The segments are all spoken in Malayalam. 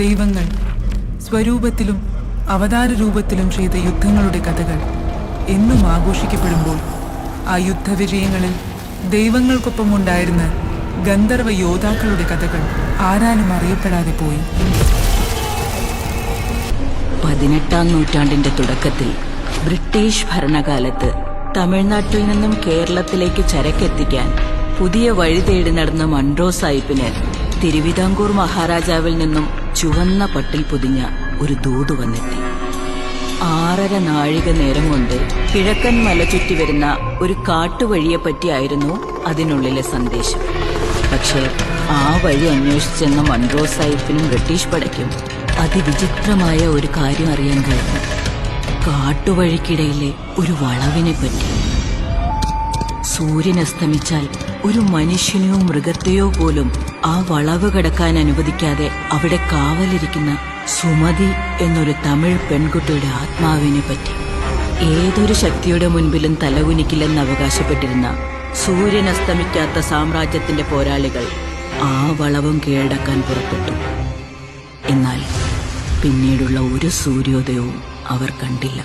ദൈവങ്ങൾ സ്വരൂപത്തിലും അവതാര രൂപത്തിലും ചെയ്ത യുദ്ധങ്ങളുടെ കഥകൾ എന്നും ആഘോഷിക്കപ്പെടുമ്പോൾ ആ യുദ്ധവിജയങ്ങളിൽ ദൈവങ്ങൾക്കൊപ്പം ഉണ്ടായിരുന്ന ഗന്ധർവ യോദ്ധാക്കളുടെ കഥകൾ ആരാലും അറിയപ്പെടാതെ പോയി. 18-ാം നൂറ്റാണ്ടിന്റെ തുടക്കത്തിൽ ബ്രിട്ടീഷ് ഭരണകാലത്ത് തമിഴ്നാട്ടിൽ നിന്നും കേരളത്തിലേക്ക് ചരക്കെത്തിക്കാൻ പുതിയ വഴി തേടി നടന്ന മൺട്രോ സാഹിബിന് തിരുവിതാംകൂർ മഹാരാജാവിൽ നിന്നും ചുവന്ന പട്ടിൽ പൊതിഞ്ഞ ഒരു ദൂത് വന്നെത്തി. 6.5 നാഴിക നേരം കൊണ്ട് കിഴക്കൻ മല ചുറ്റി വരുന്ന ഒരു കാട്ടുവഴിയെപ്പറ്റിയായിരുന്നു അതിനുള്ളിലെ സന്ദേശം. പക്ഷേ ആ വഴി അന്വേഷിച്ചെന്ന മൺട്രോ സാഹിബിനും ബ്രിട്ടീഷ് പടയ്ക്കും അതിവിചിത്രമായ ഒരു കാര്യം അറിയാൻ കഴിഞ്ഞു. കാട്ടുവഴിക്കിടയിലെ ഒരു വളവിനെ പറ്റി. സൂര്യൻ അസ്തമിച്ചാൽ ഒരു മനുഷ്യനെയോ മൃഗത്തെയോ പോലും ആ വളവ് കടക്കാൻ അനുവദിക്കാതെ അവിടെ കാവലിരിക്കുന്ന സുമതി എന്നൊരു തമിഴ് പെൺകുട്ടിയുടെ ആത്മാവിനെ പറ്റി. ഏതൊരു ശക്തിയുടെ മുൻപിലും തലകുനിക്കില്ലെന്ന് അവകാശപ്പെട്ടിരുന്ന സൂര്യൻ അസ്തമിക്കാത്ത സാമ്രാജ്യത്തിന്റെ പോരാളികൾ ആ വളവും കീഴടക്കാൻ പുറപ്പെട്ടു. എന്നാൽ പിന്നീടുള്ള ഒരു സൂര്യോദയവും അവർ കണ്ടില്ല.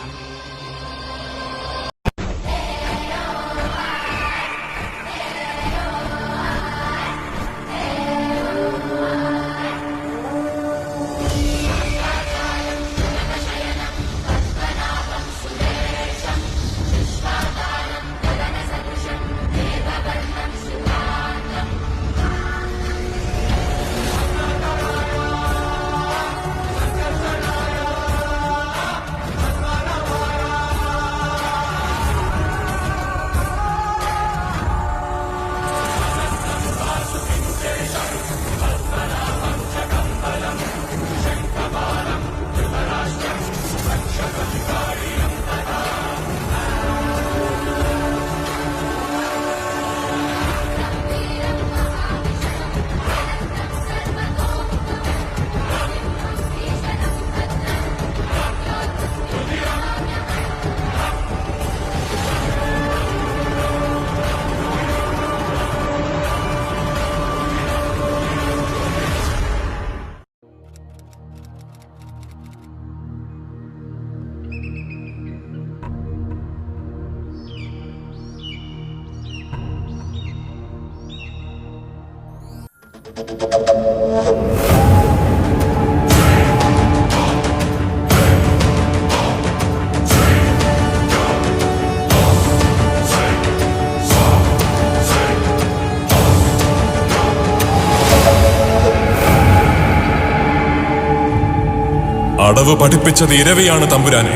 അടവ് പഠിപ്പിച്ചത് ഇരവിയാണ് തമ്പുരാനെ.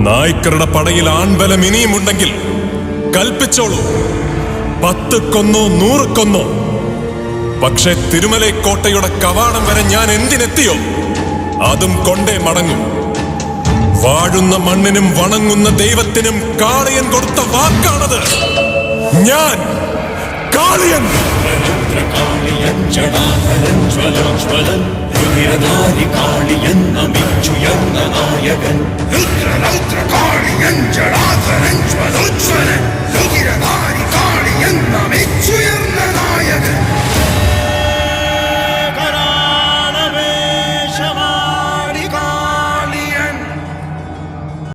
നായ്ക്കരുടെ പടയിൽ ആൺബലം ഇനിയുമുണ്ടെങ്കിൽ കൽപ്പിച്ചോളൂ. 10 കൊന്നോ 100 കൊന്നോ. പക്ഷെ തിരുമലൈക്കോട്ടയുടെ കവാടം വരെ ഞാൻ എന്തിനെത്തിയോ അതും കൊണ്ടേ മടങ്ങും. വാഴുന്ന മണ്ണിനും വണങ്ങുന്ന ദൈവത്തിനും കാളിയൻ കൊടുത്ത വാക്കാണത്. ഞാൻ കാളിയൻ. കാളിയൻ നമിച്ചുയർന്ന നായകൻ.